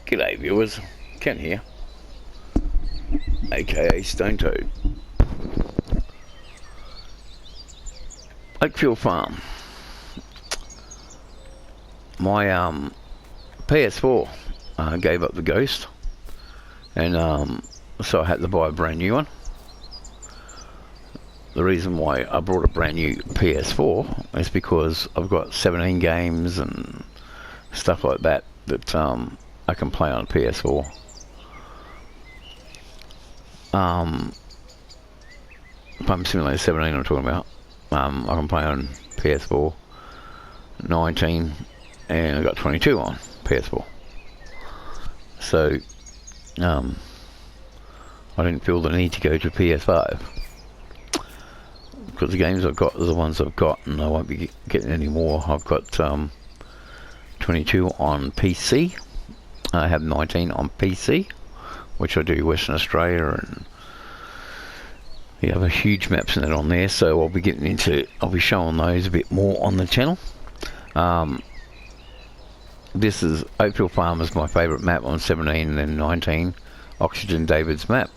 G'day viewers, Ken here, aka Stone Toad. Oakfield Farm. My PS4 gave up the ghost, and so I had to buy a brand new one. The reason why I brought a brand new PS4 is because I've got 17 games and stuff like that that I can play on PS4. Farm Simulator 17 I'm talking about. I can play on PS4, 19, and I got 22 on PS4. So I didn't feel the need to go to PS5 because the games I've got are the ones I've got, and I won't be getting any more. I've got 22 on PC. I have 19 on PC, which I do Western Australia, and you have a huge maps in it on there, so I'll be showing those a bit more on the channel. This is Oakfield Farm is my favourite map on 17 and then 19. Oxygen David's map.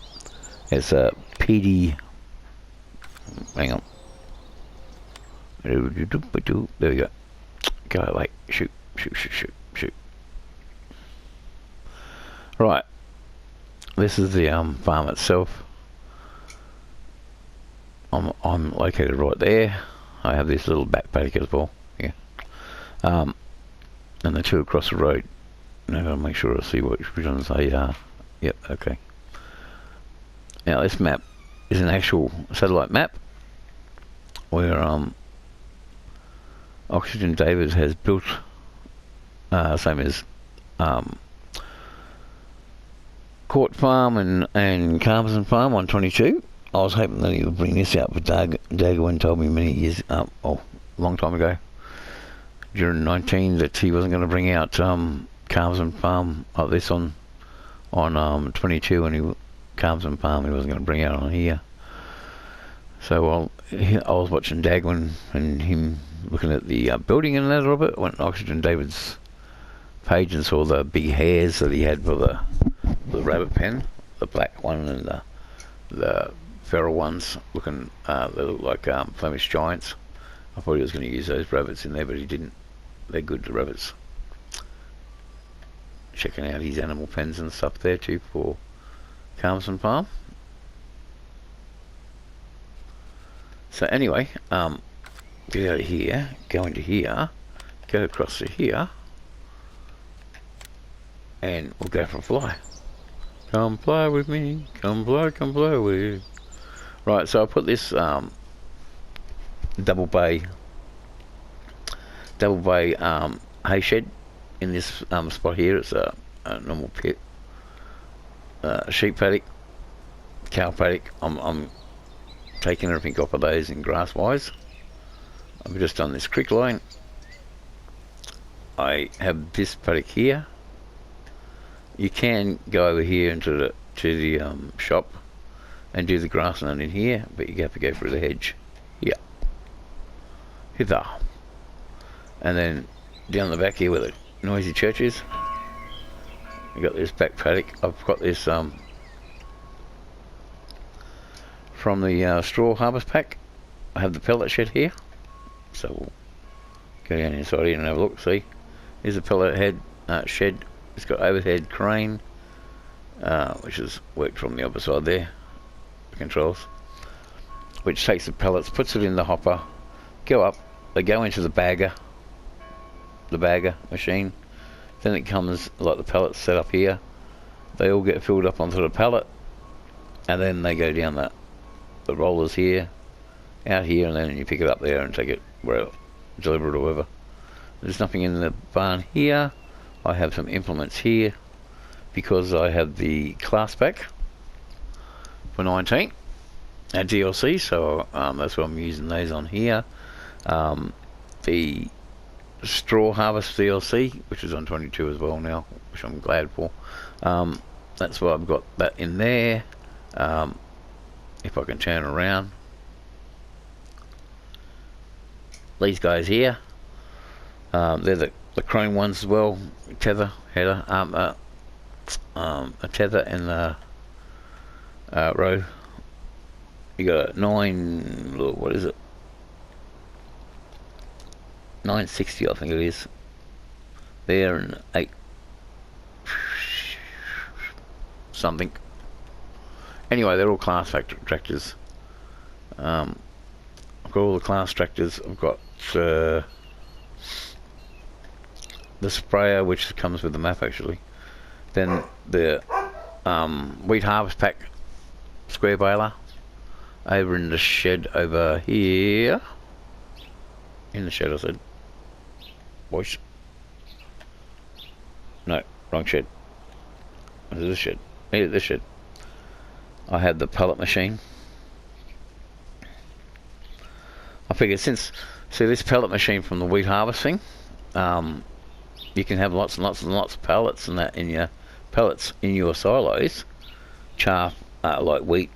It's a PD. Hang on. There we go. Go, wait. Shoot. Right. This is the farm itself. I'm located right there. I have this little back paddock as well. Yeah. And the two across the road. Now I gotta make sure I see which ones they are. Yep, okay. Now this map is an actual satellite map where Oxygen David has built same as Court Farm and Carverson Farm on 22. I was hoping that he would bring this out, but Dagwin told me many years, a long time ago, during 19, that he wasn't going to bring out Carverson Farm like this on 22, and Carverson Farm he wasn't going to bring out on here. So I was watching Dagwin and him looking at the building and that a little bit. Went to Oxygen David's page and saw the big hairs that he had for the rabbit pen, the black one and the feral ones looking, they look like Flemish giants. I thought he was going to use those rabbits in there, but he didn't. They're good, the rabbits. Checking out his animal pens and stuff there too for Carverson Farm. So anyway, get out of here, go into here, go across to here, and we'll go for a fly. Come fly with me, come fly with. Right, so I put this double bay hay shed in this spot here. It's a normal pit, sheep paddock, cow paddock. I'm taking everything off of those in grass wise. I've just done this creek line. I have this paddock here. You can go over here into the shop and do the grass line in here, but you have to go through the hedge here, hither, and then down the back here where the noisy church is. You got this back paddock. I've got this from the straw harvest pack. I have the pellet shed here, so we'll go down inside here and have a look. See, here's a pellet head shed. It's got overhead crane, which is worked from the other side there, the controls, which takes the pellets, puts it in the hopper, go up, they go into the bagger machine, then it comes like the pellets set up here, they all get filled up onto the pallet, and then they go down the rollers here, out here, and then you pick it up there and take it wherever, deliver it or whatever. There's nothing in the barn here. I have some implements here because I have the class pack for 19 at DLC, so that's why I'm using those on here. The straw harvest DLC, which is on 22 as well now, which I'm glad for. That's why I've got that in there. If I can turn around, these guys here, they're the chrome ones as well. Tether, header, a tether and the row. You got a 9, what is it? 960, I think it is. There, and 8 something. Anyway, they're all class tractors. I've got all the class tractors. I've got the sprayer, which comes with the map actually. Then the wheat harvest pack square baler over in the shed over here. In the shed, I said. Voice. No, wrong shed. This is this shed. Yeah, this shed. I had the pellet machine. I figured see this pellet machine from the wheat harvesting, you can have lots and lots and lots of pellets and that in your silos, chaff, like wheat,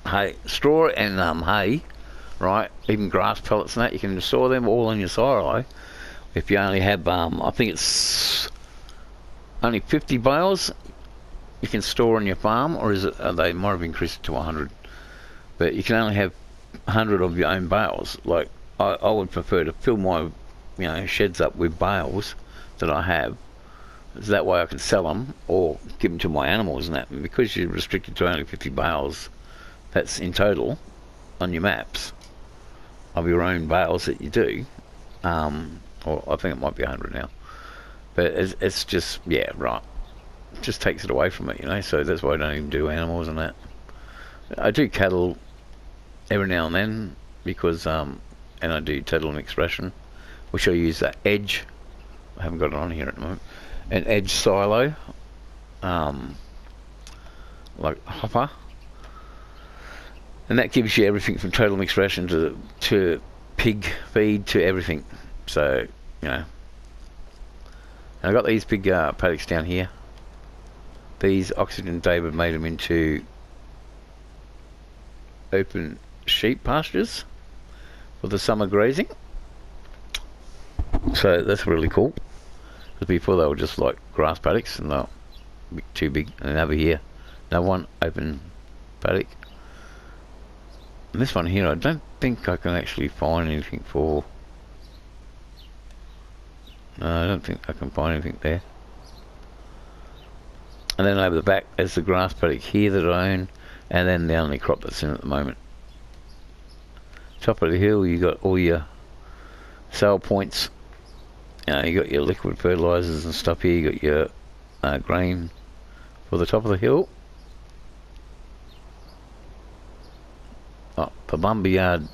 hay, straw and hay, right? Even grass pellets and that, you can store them all in your silo. If you only have, I think it's only 50 bales you can store on your farm, or is it? They might have increased it to 100, but you can only have 100 of your own bales. Like I would prefer to fill my sheds up with bales that I have, so that way I can sell them or give them to my animals and that. And because you're restricted to only 50 bales, that's in total on your maps of your own bales that you do, or I think it might be 100 now, but it's just, yeah, right, it just takes it away from it, so that's why I don't even do animals and that. I do cattle every now and then because and I do tettle and expression, which I use that edge. I haven't got it on here at the moment. An edge silo, like hopper, and that gives you everything from total and expression to pig feed to everything. So and I got these big paddocks down here. These Oxygen David made them into open sheep pastures for the summer grazing, so that's really cool, because before they were just like grass paddocks and they're too big. And over here, another one, open paddock. And this one here, I don't think I can actually find anything for. No, I don't think I can find anything there. And then over the back, there's the grass paddock here that I own, and then the only crop that's in at the moment. Top of the hill, you got all your sale points. You got your liquid fertilizers and stuff here. You got your grain for the top of the hill. Oh, the lumber yard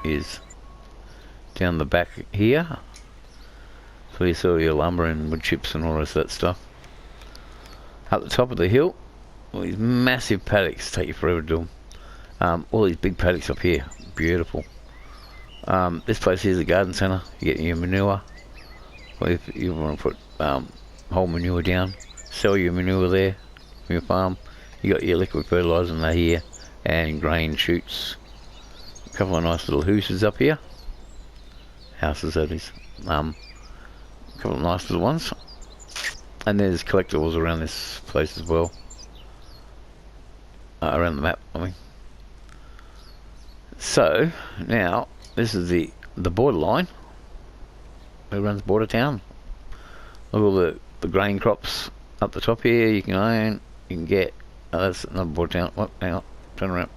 is down the back here. So you saw your lumber and wood chips and all the rest of that stuff. Up the top of the hill, all these massive paddocks, take you forever to do them. All these big paddocks up here, beautiful. This place here is a garden centre. You get your manure. Well, if you want to put whole manure down, sell your manure there from your farm. You got your liquid fertiliser in there here, and grain shoots. A couple of nice little houses up here. Houses, that is. A couple of nice little ones. And there's collectibles around this place as well. Around the map, I mean. So, now, this is the borderline. Who runs border town. Look at all the grain crops up the top here you can own. You can get. Oh, that's another border town. What? Hang on. Turn around.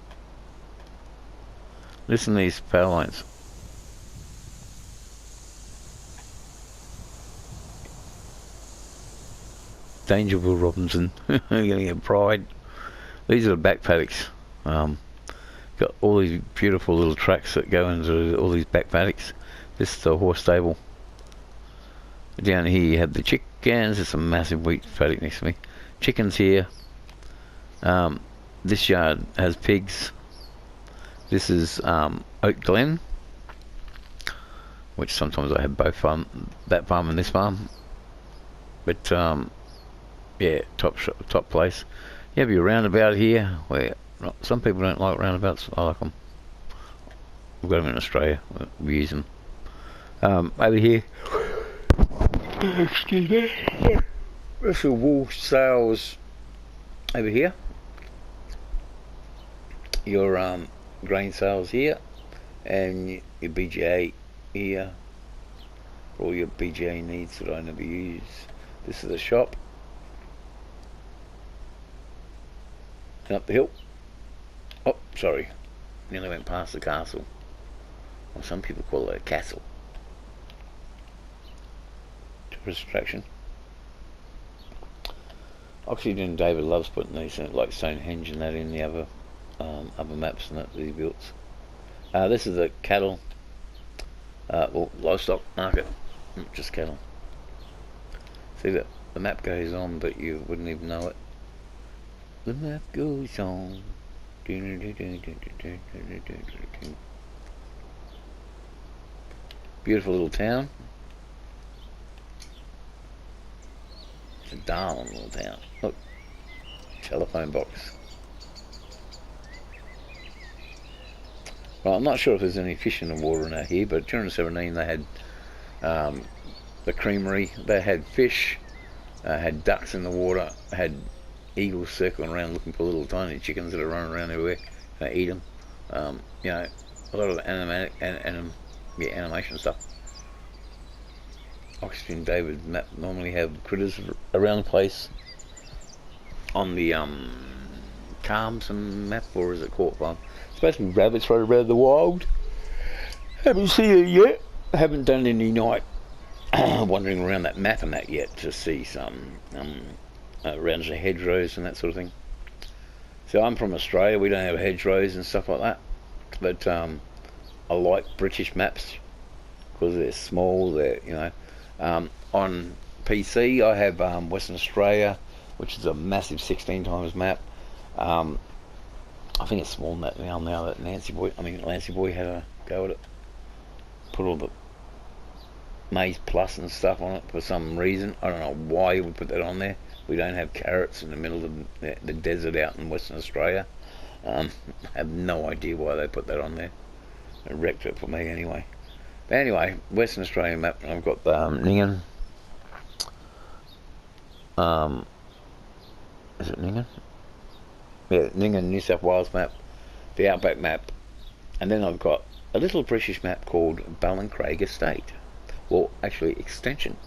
Listen to these power lines. Dangerville Robinson. You're gonna get pride. These are the back paddocks. Got all these beautiful little tracks that go into all these back paddocks. This is the horse stable. Down here you have the chickens. There's a massive wheat paddock next to me. Chickens here. This yard has pigs. This is Oak Glen, which sometimes I have both that farm and this farm. But yeah, top place. You have your roundabout here, where some people don't like roundabouts. I like them. We've got them in Australia. We use them. Over here, excuse me. This is wool sales over here, your grain sales here, and your BGA here for all your BGA needs that I never use. This is the shop. And up the hill. Oh, sorry. Nearly went past the castle. Well, some people call it a castle. Tourist attraction. Oxygen David loves putting these in, like Stonehenge and that, in the other maps and that he builds. This is the cattle, or livestock market, not just cattle. See that the map goes on, but you wouldn't even know it. The map goes on. Beautiful little town. It's a darling little town. Look, telephone box. Well, I'm not sure if there's any fish in the water in out here, but during 17 they had the creamery. They had fish, had ducks in the water, had eagles circling around looking for little tiny chickens that are running around everywhere. They eat them. You know, a lot of animation stuff. Oxygen David map normally have critters around the place. On the Calmson map, or is it Court Farm? It's supposed to be rabbits right around the wild. Haven't seen it yet. Haven't done any night wandering around that map and that yet to see some around the hedgerows and that sort of thing. So I'm from Australia. We don't have hedgerows and stuff like that, but I like British maps because they're small. They're, you know, on PC I have Western Australia, which is a massive 16 times map. I think it's smaller than that now that Lancy Boy had a go at it. Put all the maize plus and stuff on it for some reason. I don't know why he would put that on there. We don't have carrots in the middle of the desert out in Western Australia. I have no idea why they put that on there. It wrecked it for me anyway. But anyway, Western Australian map. I've got Ningen. Is it Ningen? Yeah, Ningen, New South Wales map, the Outback map, and then I've got a little British map called Ballincraig Estate. Well, actually extension,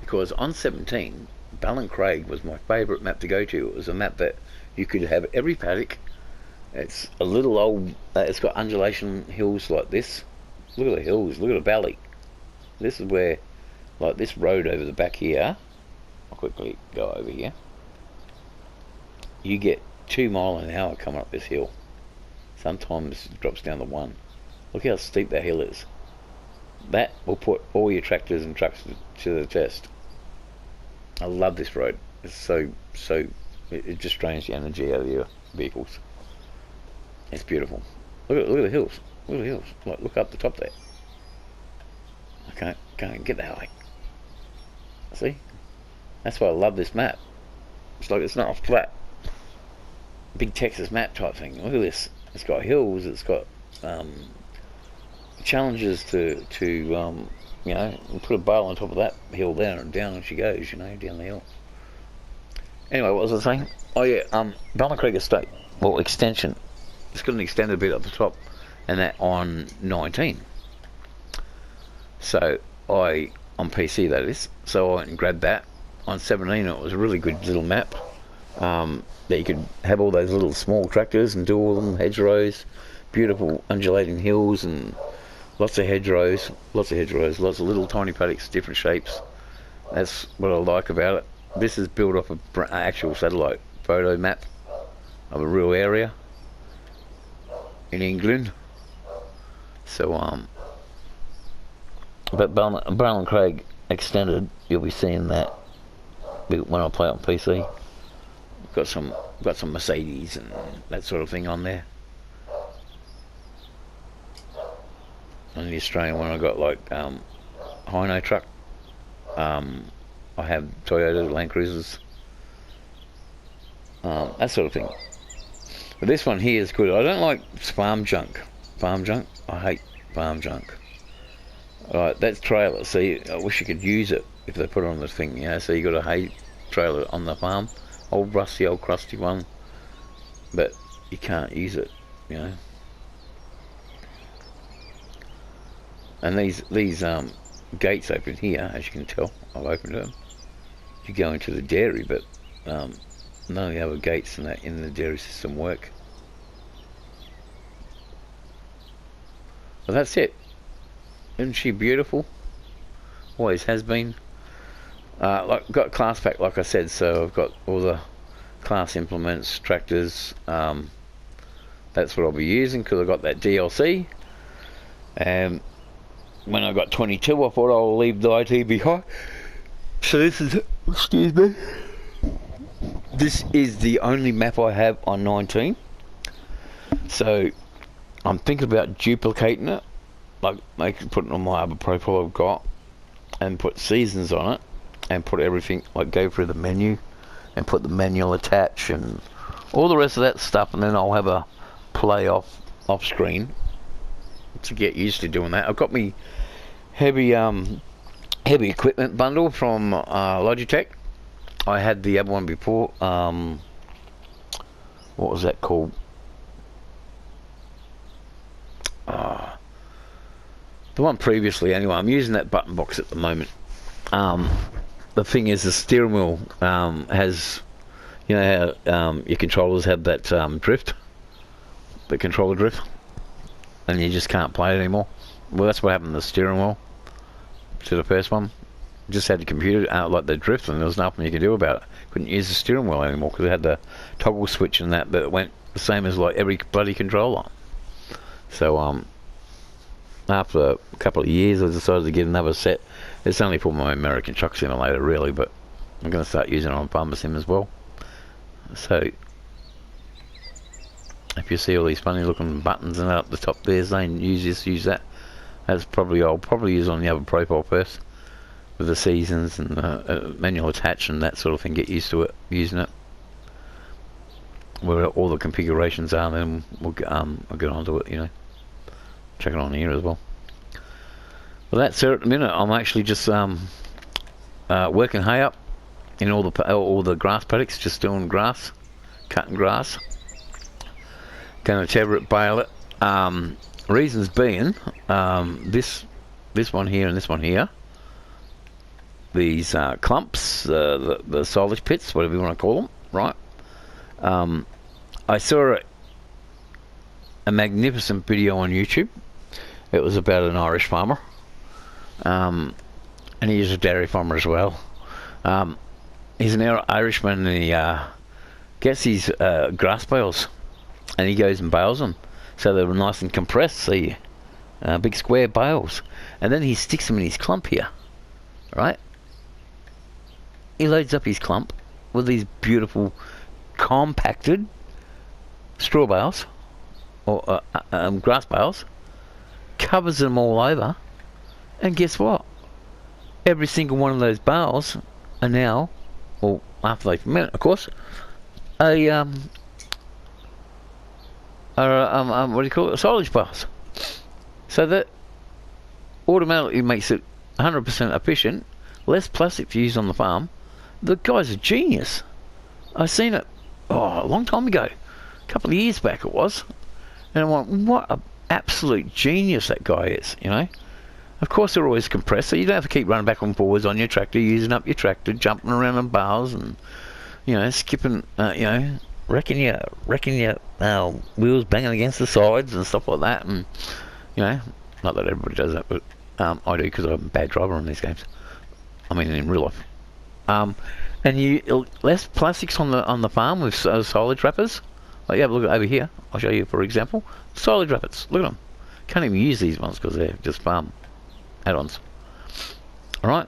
because on 17, Ballincraig was my favourite map to go to. It was a map that you could have every paddock. It's a little old, it's got undulation hills like this. Look at the hills, look at the valley. This is where, like this road over the back here, I'll quickly go over here. You get 2 miles an hour coming up this hill. Sometimes it drops down to 1. Look how steep that hill is. That will put all your tractors and trucks to the test. I love this road. It's so it just drains the energy out of your vehicles. It's beautiful. Look at the hills. Look at the hills. Like, look up the top there. I can't get that high. See? That's why I love this map. It's like it's not a flat big Texas map type thing. Look at this. It's got hills. It's got challenges to you know, put a bale on top of that hill there, and down she goes, you know, down the hill. Anyway, what was I saying? Oh yeah, Ballincraig Estate, well, extension. It's got an extended bit up the top, and that on 19. So on PC that is. So I went and grabbed that. On 17, it was a really good little map. That you could have all those little small tractors and do all them hedgerows, beautiful undulating hills, and lots of hedgerows, lots of little tiny paddocks, different shapes. That's what I like about it. This is built off an actual satellite photo map of a real area in England. So but Ballincraig Extended, you'll be seeing that when I play on PC. Got some Mercedes and that sort of thing on there. On the Australian one, I got like Hino truck. I have Toyota Land Cruisers, that sort of thing. But this one here is good. I don't like farm junk. I hate farm junk. Alright, that's trailer. See, I wish you could use it if they put it on the thing, you know. So you got a hay trailer on the farm. old rusty, old crusty one, but you can't use it, you know. And these gates open here, as you can tell. I've opened them. You go into the dairy, but none of the other gates in the dairy system work. But that's it. Isn't she beautiful? Always has been. Got class pack, like I said, so I've got all the class implements, tractors. That's what I'll be using because I got that DLC. And when I got 22, I thought I'll leave the IT behind. So this is, excuse me, this is the only map I have on 19. So I'm thinking about duplicating it, like put it on my other profile I've got, and put seasons on it, and put everything, like go through the menu, and put the manual attach and all the rest of that stuff, and then I'll have a play off screen to get used to doing that. I've got me heavy equipment bundle from Logitech. I had the other one before. What was that called? The one previously, anyway. I'm using that button box at the moment. The thing is, the steering wheel has, you know how your controllers have that drift, the controller drift, and you just can't play it anymore. Well, that's what happened to the steering wheel, to the first one. Just had the computer out like the drift, and there was nothing you could do about it. Couldn't use the steering wheel anymore because it had the toggle switch and that, but it went the same as like every bloody controller. So after a couple of years, I decided to get another set. It's only for my American Truck Simulator, really, but I'm going to start using it on Farmer Sim as well. So if you see all these funny looking buttons and up the top there saying use this, use that, that's probably, I'll probably use on the other profile first with the seasons and manual attach and that sort of thing. Get used to it, using it, where all the configurations are, then we'll get onto it, you know. Check it on here as well. Well, that's it at the minute. I'm actually just working hay up in all the grass paddocks, just doing grass, cutting grass. Going to tether it, bale it. Reasons being, this one here and this one here, these clumps, the silage pits, whatever you want to call them, right? I saw a magnificent video on YouTube. It was about an Irish farmer, and he's a dairy farmer as well. He's an Irishman, and he gets these grass bales, and he goes and bales them so they're nice and compressed, see, big square bales, and then he sticks them in his clump here, right? He loads up his clump with these beautiful compacted straw bales or grass bales, covers them all over, and guess what? Every single one of those bales are now, well, after they ferment, of course, what do you call it? Silage bales. So that automatically makes it 100% efficient, less plastic to use on the farm. The guy's a genius. I seen it a long time ago, a couple of years back it was, and I went, what an absolute genius that guy is, you know. Of course they're always compressed, so you don't have to keep running back and forwards on your tractor, using up your tractor, jumping around on bales and, you know, skipping, you know, wrecking your wheels banging against the sides and stuff like that. And, you know, not that everybody does that, but I do because I'm a bad driver on these games. I mean, in real life. And you less plastics on the farm with silage wrappers. Like, you have a look over here. I'll show you, for example, silage wrappers. Look at them. Can't even use these ones because they're just farm add-ons. All right.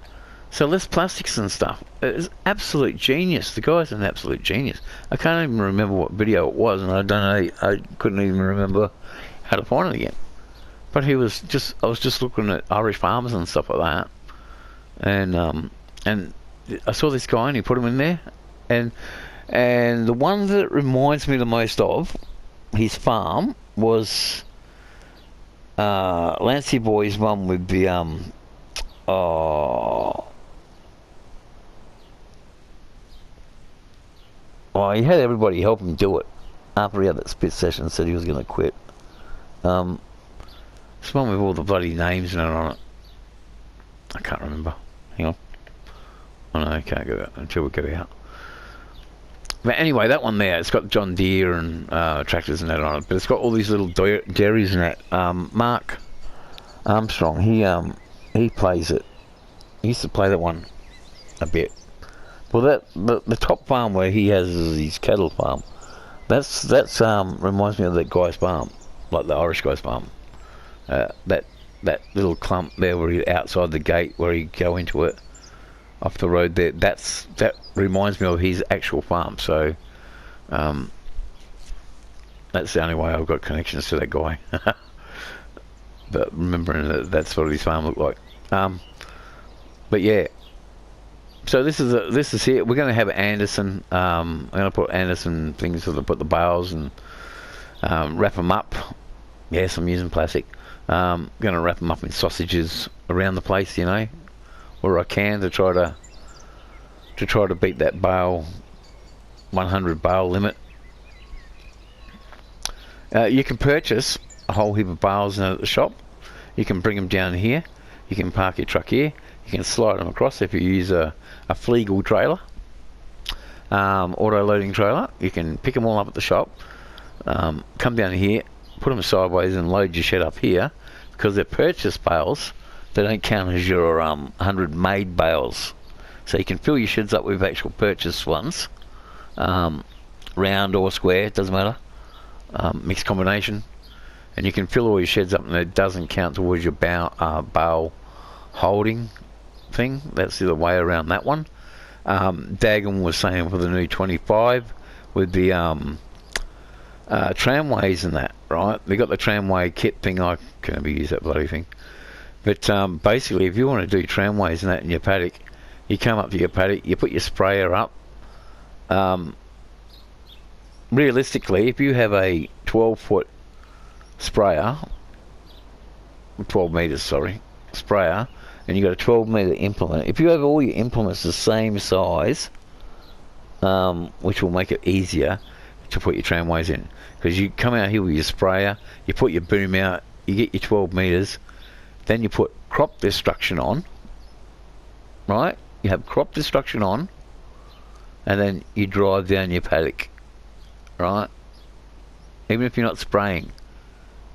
So less plastics and stuff. It's absolute genius. The guy's an absolute genius. I can't even remember what video it was, and I don't know. I couldn't even remember how to find it again. But I was just looking at Irish farmers and stuff like that, and I saw this guy and he put him in there, and the one that reminds me the most of his farm was Lancey Boy's one with the Well, he had everybody help him do it. After he had that spit session, said he was going to quit. This one with all the bloody names and that on it. I can't remember. Hang on. Oh no, I can't go out until we go out. But anyway, that one there, it's got John Deere and tractors and that on it, but it's got all these little dairies and that. Mark Armstrong, he plays it. He used to play that one a bit. Well, the top farm where he has his cattle farm, that's reminds me of that guy's farm, like the Irish guy's farm. That little clump there where he outside the gate where you go into it off the road there, that reminds me of his actual farm. So that's the only way I've got connections to that guy. But remembering that's what his farm looked like. But yeah, so this is here. We're going to have Anderson. I'm going to put Anderson things to put the bales and wrap them up. Yes, I'm using plastic. Going to wrap them up in sausages around the place, you know, where I can, to try to beat that bale 100 bale limit. You can purchase a whole heap of bales at the shop. You can bring them down here. You can park your truck here. You can slide them across if you use a FEILD trailer, auto loading trailer. You can pick them all up at the shop. Come down here, put them sideways, and load your shed up here. Because they're purchase bales, they don't count as your 100 made bales. So you can fill your sheds up with actual purchase ones, round or square, it doesn't matter, mixed combination, and you can fill all your sheds up, and it doesn't count towards your bale holding thing. That's the other way around that one. Dagan was saying for the new 25 with the tramways and that, right? They got the tramway kit thing. I can't ever use that bloody thing. But basically, if you want to do tramways and that in your paddock, you come up to your paddock, you put your sprayer up. Realistically, if you have a 12-foot sprayer, 12 metres, sorry, sprayer, and you got a 12-metre implement, if you have all your implements the same size, which will make it easier to put your tramways in, because you come out here with your sprayer, you put your boom out, you get your 12 metres, then you put crop destruction on, right? You have crop destruction on, and then you drive down your paddock, right? Even if you're not spraying,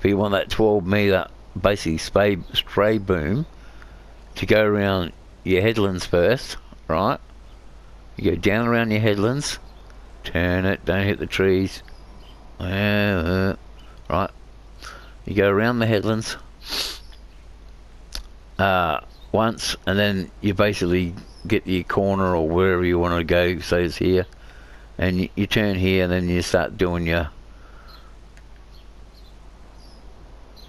but you want that 12-metre basically spray boom to go around your headlands first, right? You go down around your headlands, turn it, don't hit the trees, right? You go around the headlands once, and then you basically get your corner or wherever you want to go, say it's here, and you turn here, and then you start doing your,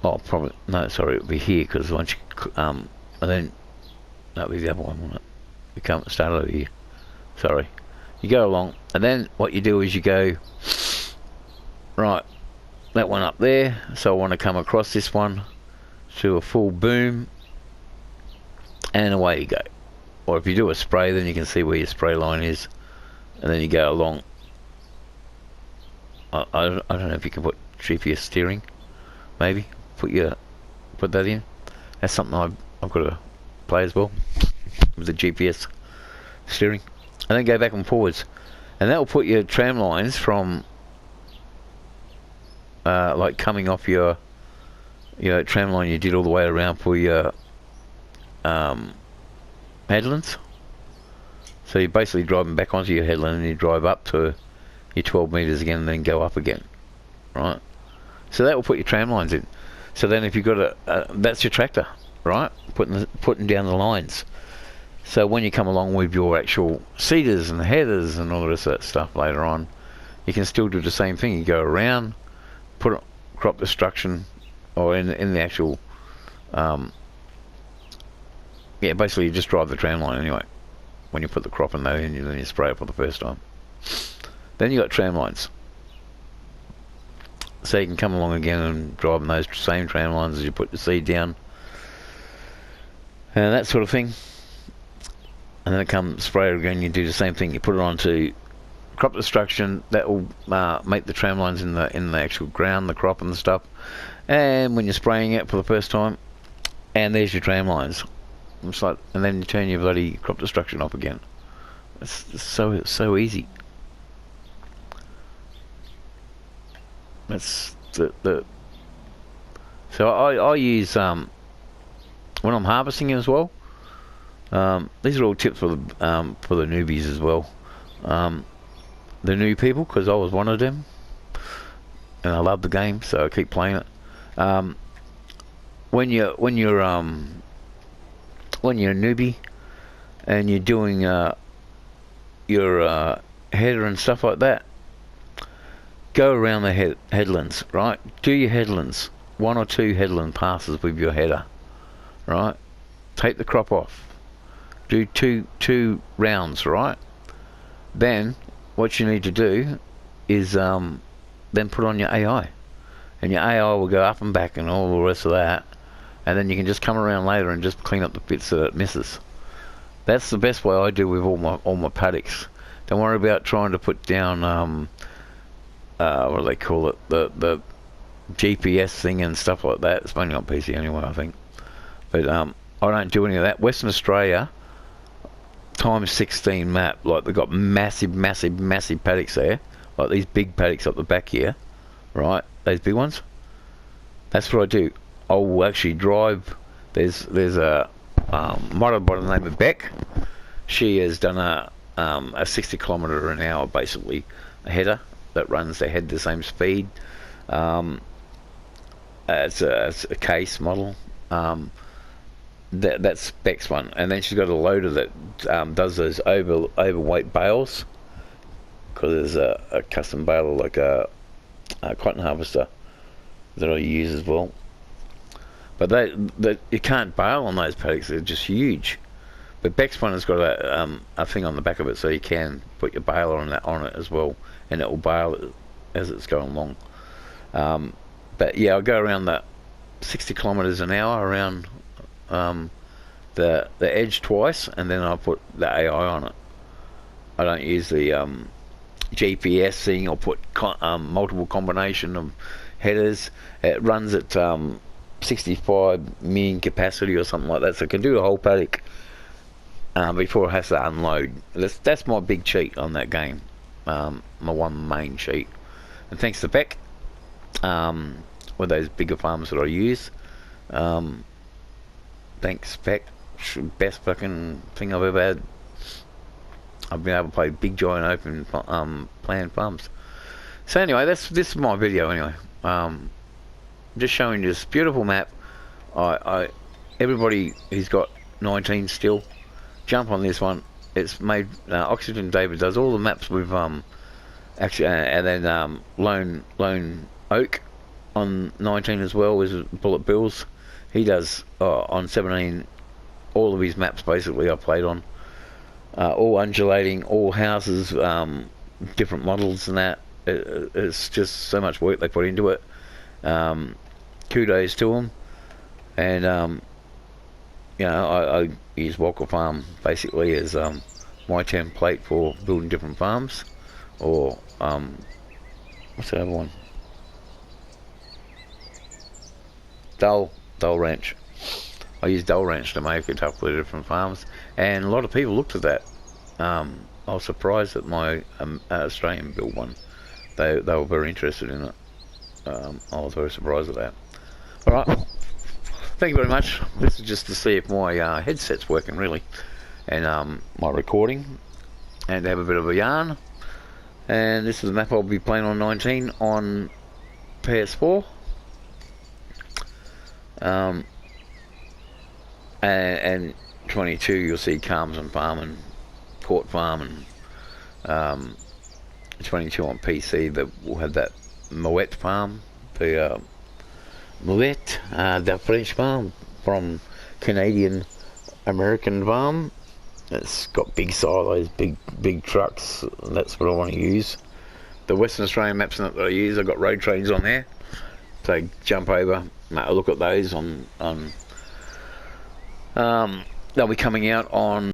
oh, probably, no, sorry, it'll be here, because once you, and then, that'll be the other one, won't it? You can't start over here, sorry. You go along, and then what you do is you go, right, that one up there, so I want to come across this one to a full boom, and away you go. Or if you do a spray, then you can see where your spray line is, and then you go along. I don't know if you can put GPS steering, maybe put that in. That's something I've got to play as well with the GPS steering, and then go back and forwards, and that will put your tram lines from like coming off your tram line you did all the way around for your headlands. So you're basically driving back onto your headland, and you drive up to your 12 metres again, and then go up again, right? So that will put your tram lines in. So then if you've got that's your tractor, right? Putting down the lines. So when you come along with your actual seeders and headers and all the rest of that stuff later on, you can still do the same thing. You go around, put a crop destruction, or in the actual, yeah, basically you just drive the tram line anyway. When you put the crop in that in, then you spray it for the first time. Then you got tram lines. So you can come along again and drive in those same tram lines as you put the seed down, and that sort of thing. And then it comes spray it again, you do the same thing. You put it onto crop destruction, that will make the tram lines in the actual ground, the crop and the stuff. And when you're spraying it for the first time, and there's your tram lines. It's like, and then you turn your bloody crop destruction off again. It's so easy. That's the so I use when I'm harvesting as well. These are all tips for the newbies as well. The new people, because I was one of them, and I love the game, so I keep playing it. When you're a newbie and you're doing your header and stuff like that, go around the headlands, right? Do your headlands, 1 or 2 headland passes with your header, right? Take the crop off. Do two rounds, right? Then what you need to do is then put on your AI, and your AI will go up and back and all the rest of that, and then you can just come around later and just clean up the bits that it misses. That's the best way I do with all my paddocks. Don't worry about trying to put down what do they call it, the GPS thing and stuff like that. It's mainly on PC anyway, I think. But I don't do any of that. Western Australia times 16 map, like they've got massive paddocks there, like these big paddocks up the back here, right? Those big ones. That's what I do. I'll actually drive. There's a model by the name of Beck. She has done a 60 kilometre an hour, basically a header that runs the head the same speed. It's a case model. That's Beck's one, and then she's got a loader that does those overweight bales, because there's a custom baler, like a cotton harvester, that I use as well. But you can't bale on those paddocks; they're just huge. But Beck's one has got a thing on the back of it, so you can put your baler on it as well, and it will bale it as it's going along. But yeah, I'll go around the 60 kilometres an hour around the edge twice, and then I'll put the AI on it. I don't use the GPS thing or put multiple combination of headers. It runs at 65 million capacity or something like that, so it can do the whole paddock before it has to unload. That's my big cheat on that game, my one main cheat. And thanks to Beck, with those bigger farms that I use, thanks Beck, best fucking thing I've ever had. I've been able to play big giant open plan farms. So anyway, this is my video anyway. Just showing you this beautiful map. Everybody who's got 19 still, jump on this one. It's made Oxygen David does all the maps with actually, and then Lone Oak on 19 as well with Bullet Bills. He does on 17 all of his maps basically I played on, all undulating, all houses, different models and that. It's just so much work they put into it. Kudos to them. And you know, I use Walker Farm basically as my template for building different farms. Or what's the other one? Dull Ranch. I use Dull Ranch to make a couple of different farms, and a lot of people looked at that. I was surprised at my Australian built one. They were very interested in it. I was very surprised at that. Alright, thank you very much. This is just to see if my headset's working really, and my recording, and to have a bit of a yarn. And this is the map I'll be playing on 19 on PS4. And 22 you'll see Carmson Farm and Court Farm, and 22 on PC that will have that Moet Farm, the Moet, the French farm from Canadian American farm. It's got big silos, big trucks, and that's what I want to use. The Western Australian maps that I use, I've got road trains on there, so jump over, look at those on they'll be coming out on